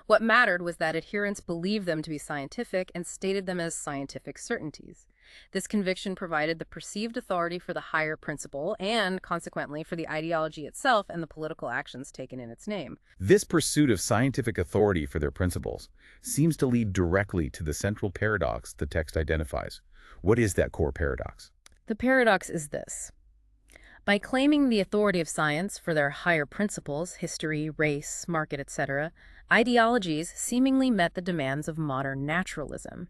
What mattered was that adherents believed them to be scientific and stated them as scientific certainties. This conviction provided the perceived authority for the higher principle and, consequently, for the ideology itself and the political actions taken in its name. This pursuit of scientific authority for their principles seems to lead directly to the central paradox the text identifies. What is that core paradox? The paradox is this. By claiming the authority of science for their higher principles, history, race, market, etc., ideologies seemingly met the demands of modern naturalism.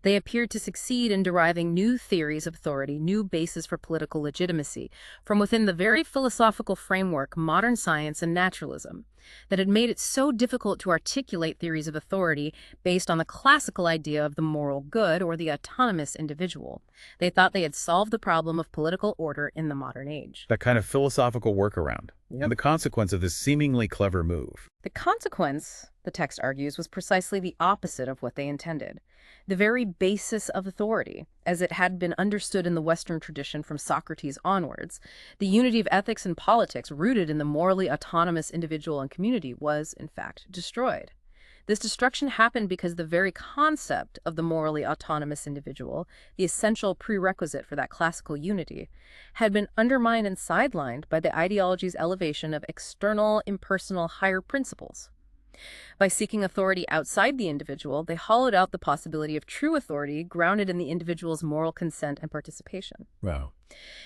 They appeared to succeed in deriving new theories of authority, new bases for political legitimacy, from within the very philosophical framework, modern science and naturalism, that had made it so difficult to articulate theories of authority based on the classical idea of the moral good or the autonomous individual. They thought they had solved the problem of political order in the modern age. That kind of philosophical workaround. Yep. And the consequence of this seemingly clever move. The consequence, the text argues, was precisely the opposite of what they intended. The very basis of authority, as it had been understood in the Western tradition from Socrates onwards, the unity of ethics and politics rooted in the morally autonomous individual and community, was, in fact, destroyed. This destruction happened because the very concept of the morally autonomous individual, the essential prerequisite for that classical unity, had been undermined and sidelined by the ideology's elevation of external, impersonal, higher principles. By seeking authority outside the individual, they hollowed out the possibility of true authority grounded in the individual's moral consent and participation. Wow.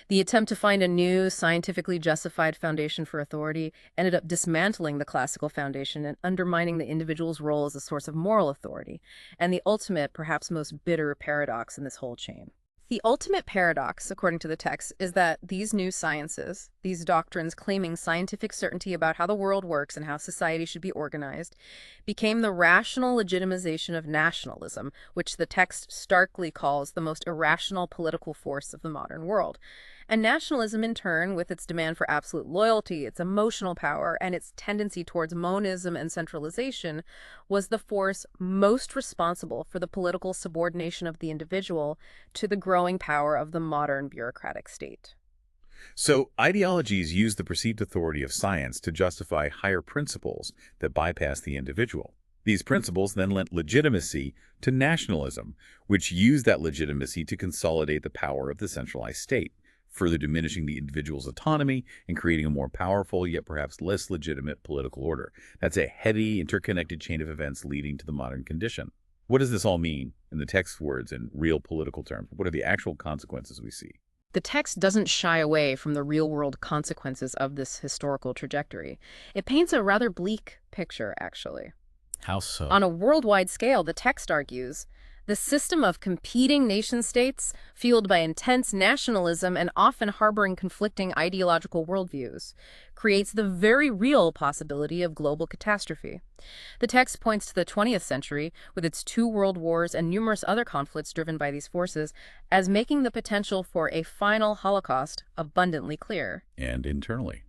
The attempt to find a new, scientifically justified foundation for authority ended up dismantling the classical foundation and undermining the individual's role as a source of moral authority, and the ultimate, perhaps most bitter paradox in this whole chain. The ultimate paradox, according to the text, is that these new sciences, these doctrines claiming scientific certainty about how the world works and how society should be organized, became the rational legitimization of nationalism, which the text starkly calls the most irrational political force of the modern world. And nationalism, in turn, with its demand for absolute loyalty, its emotional power, and its tendency towards monism and centralization, was the force most responsible for the political subordination of the individual to the growing power of the modern bureaucratic state. So, ideologies use the perceived authority of science to justify higher principles that bypass the individual. These principles then lent legitimacy to nationalism, which used that legitimacy to consolidate the power of the centralized state, further diminishing the individual's autonomy and creating a more powerful, yet perhaps less legitimate political order. That's a heavy, interconnected chain of events leading to the modern condition. What does this all mean in the text words in real political terms? What are the actual consequences we see? The text doesn't shy away from the real-world consequences of this historical trajectory. It paints a rather bleak picture, actually. How so? On a worldwide scale, the text argues, the system of competing nation-states, fueled by intense nationalism and often harboring conflicting ideological worldviews, creates the very real possibility of global catastrophe. The text points to the 20th century, with its 2 world wars and numerous other conflicts driven by these forces, as making the potential for a final Holocaust abundantly clear. And internally,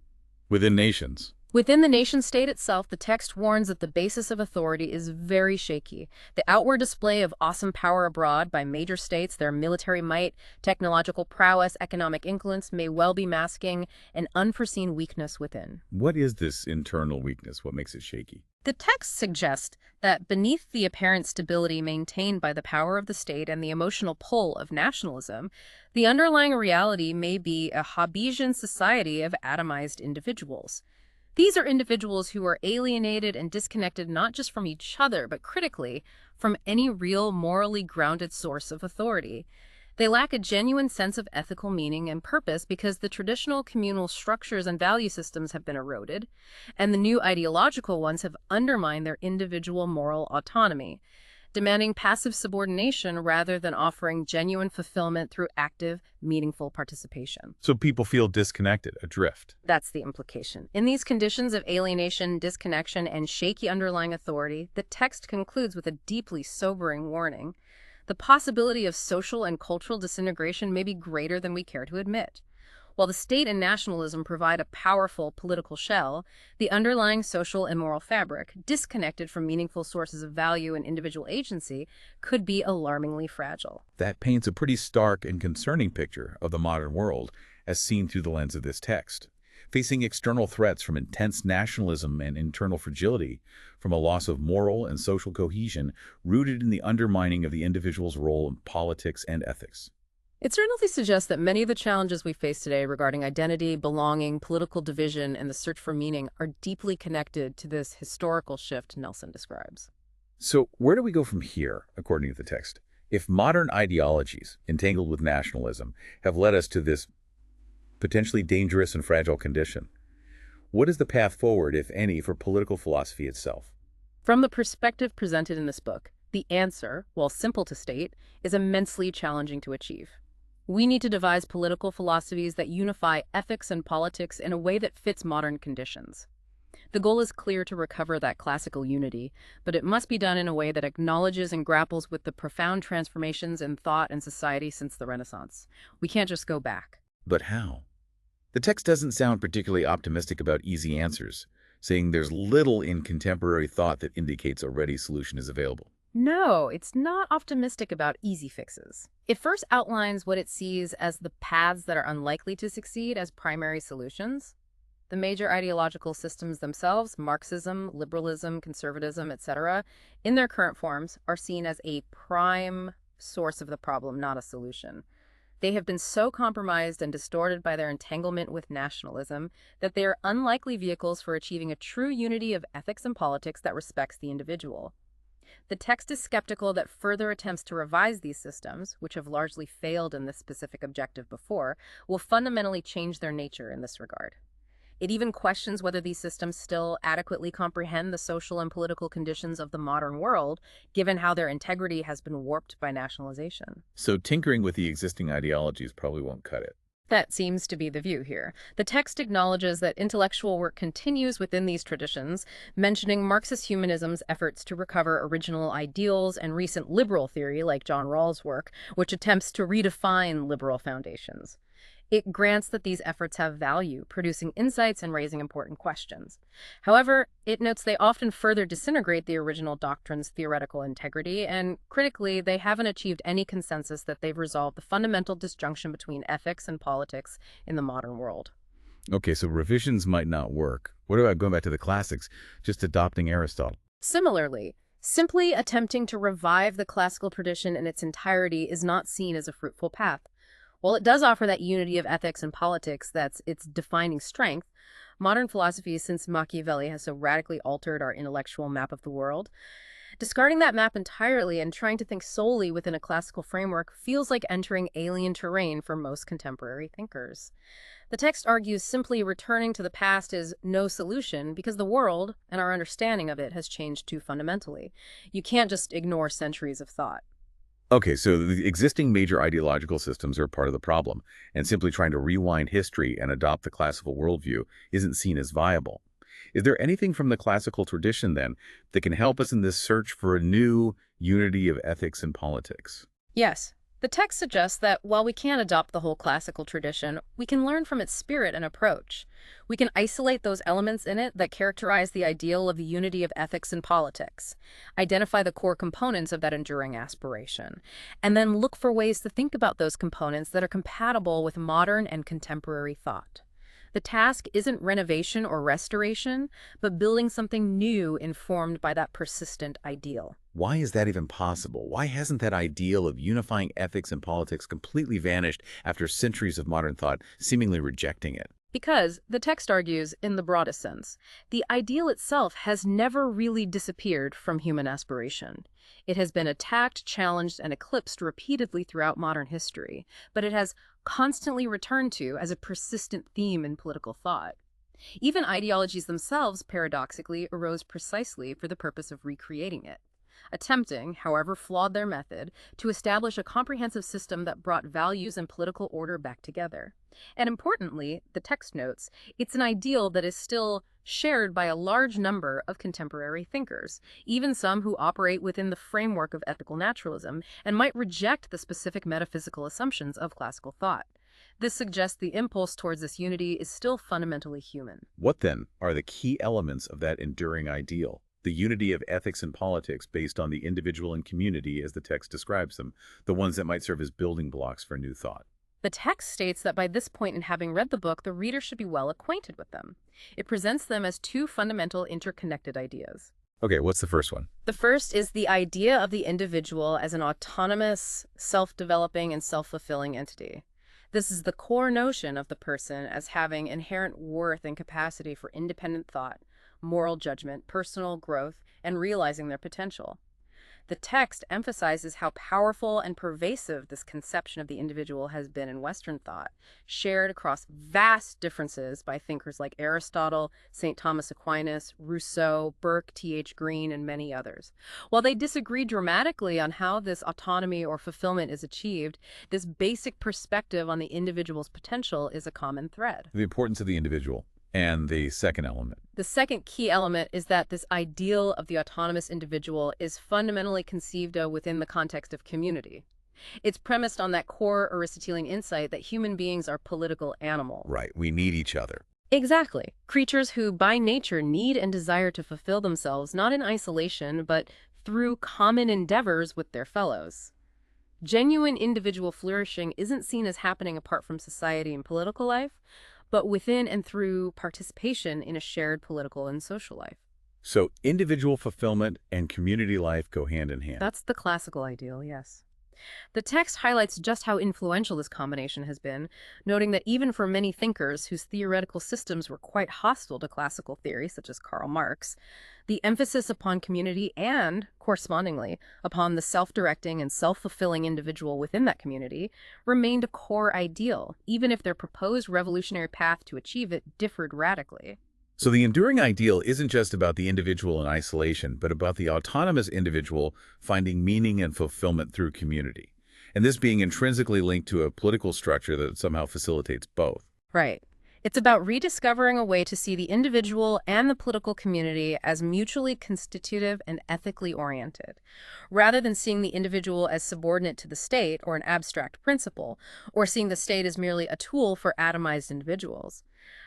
within nations. Within the nation-state itself, the text warns that the basis of authority is very shaky. The outward display of awesome power abroad by major states, their military might, technological prowess, economic influence, may well be masking an unforeseen weakness within. What is this internal weakness? What makes it shaky? The text suggests that beneath the apparent stability maintained by the power of the state and the emotional pull of nationalism, the underlying reality may be a Hobbesian society of atomized individuals. These are individuals who are alienated and disconnected not just from each other, but critically, from any real morally grounded source of authority. They lack a genuine sense of ethical meaning and purpose because the traditional communal structures and value systems have been eroded, and the new ideological ones have undermined their individual moral autonomy, demanding passive subordination rather than offering genuine fulfillment through active, meaningful participation. So people feel disconnected, adrift. That's the implication. In these conditions of alienation, disconnection, and shaky underlying authority, the text concludes with a deeply sobering warning. The possibility of social and cultural disintegration may be greater than we care to admit. While the state and nationalism provide a powerful political shell, the underlying social and moral fabric, disconnected from meaningful sources of value and individual agency, could be alarmingly fragile. That paints a pretty stark and concerning picture of the modern world as seen through the lens of this text. Facing external threats from intense nationalism and internal fragility, from a loss of moral and social cohesion rooted in the undermining of the individual's role in politics and ethics. It certainly suggests that many of the challenges we face today regarding identity, belonging, political division, and the search for meaning are deeply connected to this historical shift Nelson describes. So where do we go from here, according to the text? If modern ideologies, entangled with nationalism, have led us to this potentially dangerous and fragile condition, what is the path forward, if any, for political philosophy itself? From the perspective presented in this book, the answer, while simple to state, is immensely challenging to achieve. We need to devise political philosophies that unify ethics and politics in a way that fits modern conditions. The goal is clear: to recover that classical unity, but it must be done in a way that acknowledges and grapples with the profound transformations in thought and society since the Renaissance. We can't just go back. But how? The text doesn't sound particularly optimistic about easy answers, saying there's little in contemporary thought that indicates a ready solution is available. No, it's not optimistic about easy fixes. It first outlines what it sees as the paths that are unlikely to succeed as primary solutions. The major ideological systems themselves, Marxism, liberalism, conservatism, etc., in their current forms, are seen as a prime source of the problem, not a solution. They have been so compromised and distorted by their entanglement with nationalism that they are unlikely vehicles for achieving a true unity of ethics and politics that respects the individual. The text is skeptical that further attempts to revise these systems, which have largely failed in this specific objective before, will fundamentally change their nature in this regard. It even questions whether these systems still adequately comprehend the social and political conditions of the modern world, given how their integrity has been warped by nationalization. So tinkering with the existing ideologies probably won't cut it. That seems to be the view here. The text acknowledges that intellectual work continues within these traditions, mentioning Marxist humanism's efforts to recover original ideals and recent liberal theory, like John Rawls' work, which attempts to redefine liberal foundations. It grants that these efforts have value, producing insights and raising important questions. However, it notes they often further disintegrate the original doctrine's theoretical integrity, and critically, they haven't achieved any consensus that they've resolved the fundamental disjunction between ethics and politics in the modern world. Okay, so revisions might not work. What about going back to the classics, just adopting Aristotle? Similarly, simply attempting to revive the classical tradition in its entirety is not seen as a fruitful path. While it does offer that unity of ethics and politics that's its defining strength, modern philosophy since Machiavelli has so radically altered our intellectual map of the world, discarding that map entirely and trying to think solely within a classical framework feels like entering alien terrain for most contemporary thinkers. The text argues simply returning to the past is no solution because the world and our understanding of it has changed too fundamentally. You can't just ignore centuries of thought. Okay, so the existing major ideological systems are part of the problem, and simply trying to rewind history and adopt the classical worldview isn't seen as viable. Is there anything from the classical tradition, then, that can help us in this search for a new unity of ethics and politics? Yes. The text suggests that while we can't adopt the whole classical tradition, we can learn from its spirit and approach. We can isolate those elements in it that characterize the ideal of the unity of ethics and politics, identify the core components of that enduring aspiration, and then look for ways to think about those components that are compatible with modern and contemporary thought. The task isn't renovation or restoration, but building something new informed by that persistent ideal. Why is that even possible? Why hasn't that ideal of unifying ethics and politics completely vanished after centuries of modern thought seemingly rejecting it? Because, the text argues, in the broadest sense, the ideal itself has never really disappeared from human aspiration. It has been attacked, challenged, and eclipsed repeatedly throughout modern history, but it has constantly returned to as a persistent theme in political thought. Even ideologies themselves, paradoxically, arose precisely for the purpose of recreating it, attempting, however flawed their method, to establish a comprehensive system that brought values and political order back together. And importantly, the text notes, it's an ideal that is still shared by a large number of contemporary thinkers, even some who operate within the framework of ethical naturalism and might reject the specific metaphysical assumptions of classical thought. This suggests the impulse towards this unity is still fundamentally human. What, then, are the key elements of that enduring ideal? The unity of ethics and politics based on the individual and community as the text describes them, the ones that might serve as building blocks for new thought. The text states that by this point in having read the book, the reader should be well acquainted with them. It presents them as two fundamental interconnected ideas. Okay, what's the first one? The first is the idea of the individual as an autonomous, self-developing, and self-fulfilling entity. This is the core notion of the person as having inherent worth and capacity for independent thought, moral judgment, personal growth, and realizing their potential. The text emphasizes how powerful and pervasive this conception of the individual has been in Western thought, shared across vast differences by thinkers like Aristotle, St. Thomas Aquinas, Rousseau, Burke, T.H. Green, and many others. While they disagree dramatically on how this autonomy or fulfillment is achieved, this basic perspective on the individual's potential is a common thread. The importance of the individual. And the second element. The second key element is that this ideal of the autonomous individual is fundamentally conceived of within the context of community. It's premised on that core Aristotelian insight that human beings are political animals. Right, we need each other. Exactly. Creatures who, by nature, need and desire to fulfill themselves not in isolation, but through common endeavors with their fellows. Genuine individual flourishing isn't seen as happening apart from society and political life, but within and through participation in a shared political and social life. So individual fulfillment and community life go hand in hand. That's the classical ideal, yes. The text highlights just how influential this combination has been, noting that even for many thinkers whose theoretical systems were quite hostile to classical theory, such as Karl Marx, the emphasis upon community and, correspondingly, upon the self-directing and self-fulfilling individual within that community remained a core ideal, even if their proposed revolutionary path to achieve it differed radically. So the enduring ideal isn't just about the individual in isolation, but about the autonomous individual finding meaning and fulfillment through community, and this being intrinsically linked to a political structure that somehow facilitates both. Right. It's about rediscovering a way to see the individual and the political community as mutually constitutive and ethically oriented, rather than seeing the individual as subordinate to the state or an abstract principle, or seeing the state as merely a tool for atomized individuals.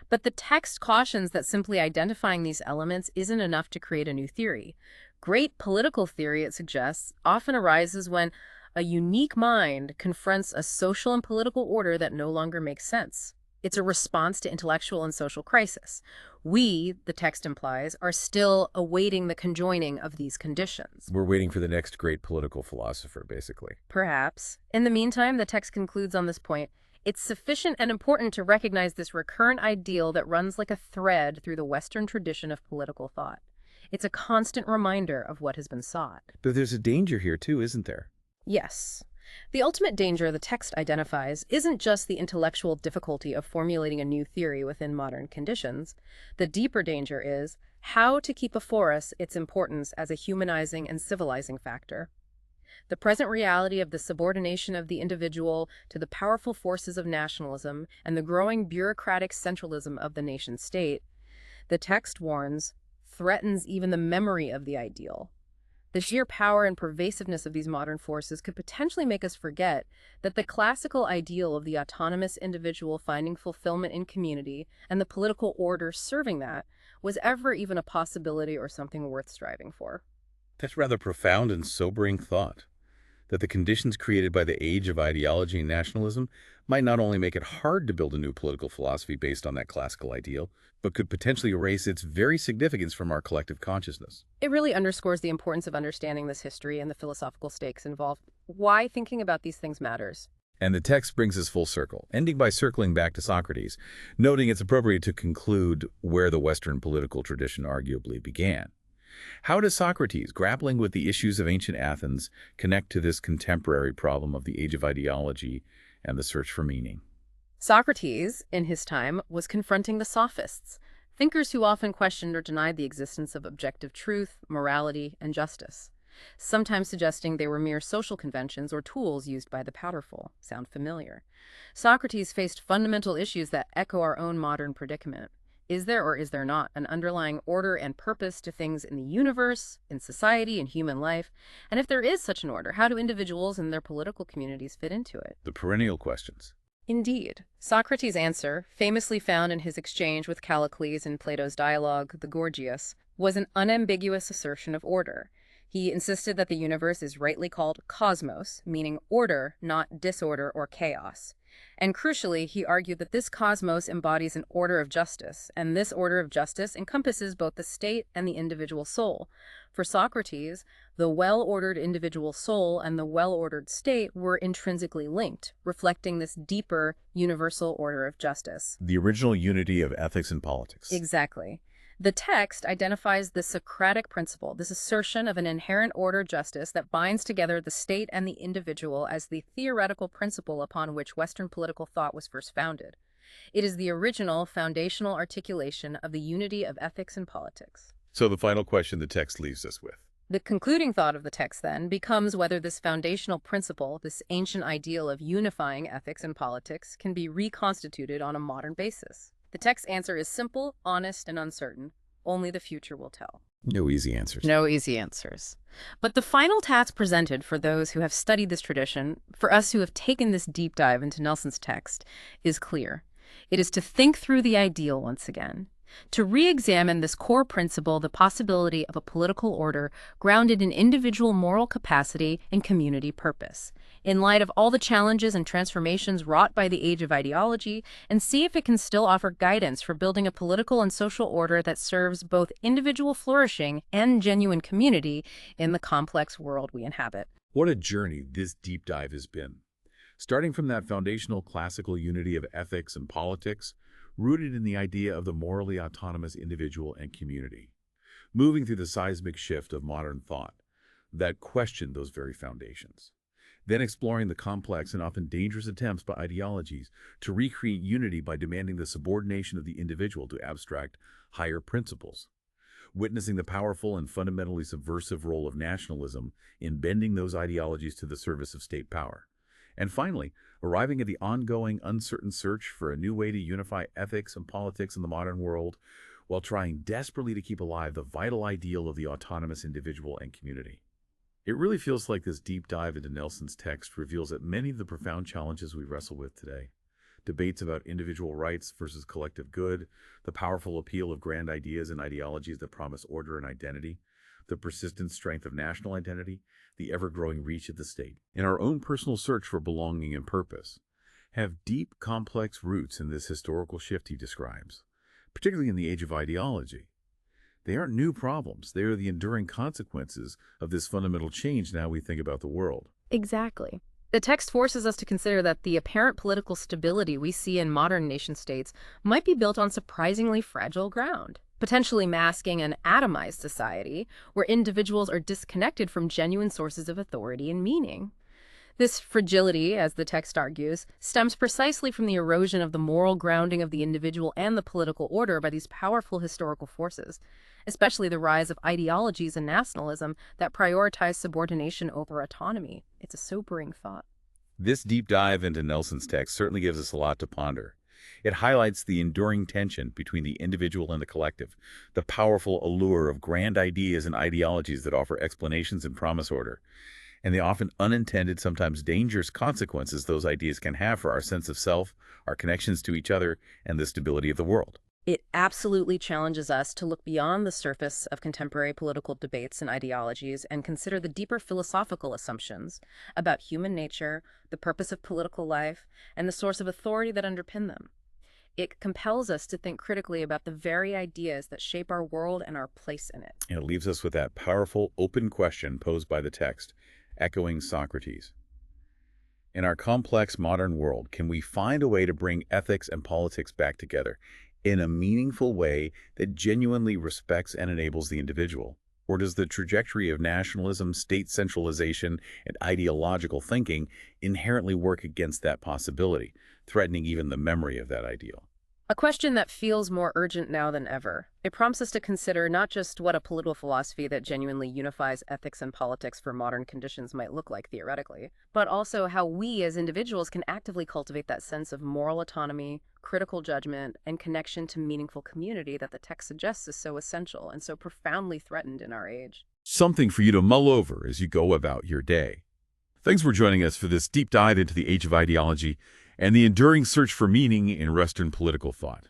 But the text cautions that simply identifying these elements isn't enough to create a new theory. Great political theory, it suggests, often arises when a unique mind confronts a social and political order that no longer makes sense. It's a response to intellectual and social crisis. We, the text implies, are still awaiting the conjoining of these conditions. We're waiting for the next great political philosopher, basically. Perhaps. In the meantime, the text concludes on this point. It's sufficient and important to recognize this recurrent ideal that runs like a thread through the Western tradition of political thought. It's a constant reminder of what has been sought. But there's a danger here, too, isn't there? Yes. The ultimate danger the text identifies isn't just the intellectual difficulty of formulating a new theory within modern conditions. The deeper danger is how to keep before us its importance as a humanizing and civilizing factor. The present reality of the subordination of the individual to the powerful forces of nationalism and the growing bureaucratic centralism of the nation-state, the text warns, threatens even the memory of the ideal. The sheer power and pervasiveness of these modern forces could potentially make us forget that the classical ideal of the autonomous individual finding fulfillment in community and the political order serving that was ever even a possibility or something worth striving for. That's rather profound and sobering thought, that the conditions created by the age of ideology and nationalism might not only make it hard to build a new political philosophy based on that classical ideal, but could potentially erase its very significance from our collective consciousness. It really underscores the importance of understanding this history and the philosophical stakes involved, why thinking about these things matters. And the text brings us full circle, ending by circling back to Socrates, noting it's appropriate to conclude where the Western political tradition arguably began. How does Socrates, grappling with the issues of ancient Athens, connect to this contemporary problem of the age of ideology and the search for meaning? Socrates, in his time, was confronting the sophists, thinkers who often questioned or denied the existence of objective truth, morality, and justice, sometimes suggesting they were mere social conventions or tools used by the powerful. Sound familiar? Socrates faced fundamental issues that echo our own modern predicament. Is there or is there not an underlying order and purpose to things in the universe, in society, in human life? And if there is such an order, how do individuals and their political communities fit into it? The perennial questions. Indeed. Socrates' answer, famously found in his exchange with Callicles in Plato's dialogue, the Gorgias, was an unambiguous assertion of order. He insisted that the universe is rightly called cosmos, meaning order, not disorder or chaos. And crucially, he argued that this cosmos embodies an order of justice, and this order of justice encompasses both the state and the individual soul. For Socrates, the well-ordered individual soul and the well-ordered state were intrinsically linked, reflecting this deeper, universal order of justice. The original unity of ethics and politics. Exactly. The text identifies the Socratic principle, this assertion of an inherent order justice that binds together the state and the individual as the theoretical principle upon which Western political thought was first founded. It is the original foundational articulation of the unity of ethics and politics. So the final question the text leaves us with. The concluding thought of the text, then, becomes whether this foundational principle, this ancient ideal of unifying ethics and politics, can be reconstituted on a modern basis. The text's answer is simple, honest, and uncertain. Only the future will tell. No easy answers. No easy answers. But the final task presented for those who have studied this tradition, for us who have taken this deep dive into Nelson's text, is clear. It is to think through the ideal once again, to re-examine this core principle, the possibility of a political order grounded in individual moral capacity and community purpose, in light of all the challenges and transformations wrought by the age of ideology, and see if it can still offer guidance for building a political and social order that serves both individual flourishing and genuine community in the complex world we inhabit. What a journey this deep dive has been. Starting from that foundational classical unity of ethics and politics, rooted in the idea of the morally autonomous individual and community, moving through the seismic shift of modern thought that questioned those very foundations, then exploring the complex and often dangerous attempts by ideologies to recreate unity by demanding the subordination of the individual to abstract higher principles, witnessing the powerful and fundamentally subversive role of nationalism in bending those ideologies to the service of state power, and finally, arriving at the ongoing, uncertain search for a new way to unify ethics and politics in the modern world while trying desperately to keep alive the vital ideal of the autonomous individual and community. It really feels like this deep dive into Nelson's text reveals that many of the profound challenges we wrestle with today, debates about individual rights versus collective good, the powerful appeal of grand ideas and ideologies that promise order and identity, the persistent strength of national identity, the ever-growing reach of the state, in our own personal search for belonging and purpose, have deep, complex roots in this historical shift he describes, particularly in the age of ideology. They aren't new problems. They are the enduring consequences of this fundamental change in how we think about the world. Exactly. The text forces us to consider that the apparent political stability we see in modern nation-states might be built on surprisingly fragile ground, potentially masking an atomized society where individuals are disconnected from genuine sources of authority and meaning. This fragility, as the text argues, stems precisely from the erosion of the moral grounding of the individual and the political order by these powerful historical forces, especially the rise of ideologies and nationalism that prioritize subordination over autonomy. It's a sobering thought. This deep dive into Nelson's text certainly gives us a lot to ponder. It highlights the enduring tension between the individual and the collective, the powerful allure of grand ideas and ideologies that offer explanations and promise order, and the often unintended, sometimes dangerous consequences those ideas can have for our sense of self, our connections to each other, and the stability of the world. It absolutely challenges us to look beyond the surface of contemporary political debates and ideologies and consider the deeper philosophical assumptions about human nature, the purpose of political life, and the source of authority that underpin them. It compels us to think critically about the very ideas that shape our world and our place in it. And it leaves us with that powerful, open question posed by the text, echoing Socrates. In our complex modern world, can we find a way to bring ethics and politics back together in a meaningful way that genuinely respects and enables the individual? Or does the trajectory of nationalism, state centralization, and ideological thinking inherently work against that possibility, threatening even the memory of that ideal? A question that feels more urgent now than ever. It prompts us to consider not just what a political philosophy that genuinely unifies ethics and politics for modern conditions might look like theoretically, but also how we as individuals can actively cultivate that sense of moral autonomy, critical judgment, and connection to meaningful community that the text suggests is so essential and so profoundly threatened in our age. Something for you to mull over as you go about your day. Thanks for joining us for this deep dive into the age of ideology and the enduring search for meaning in Western political thought.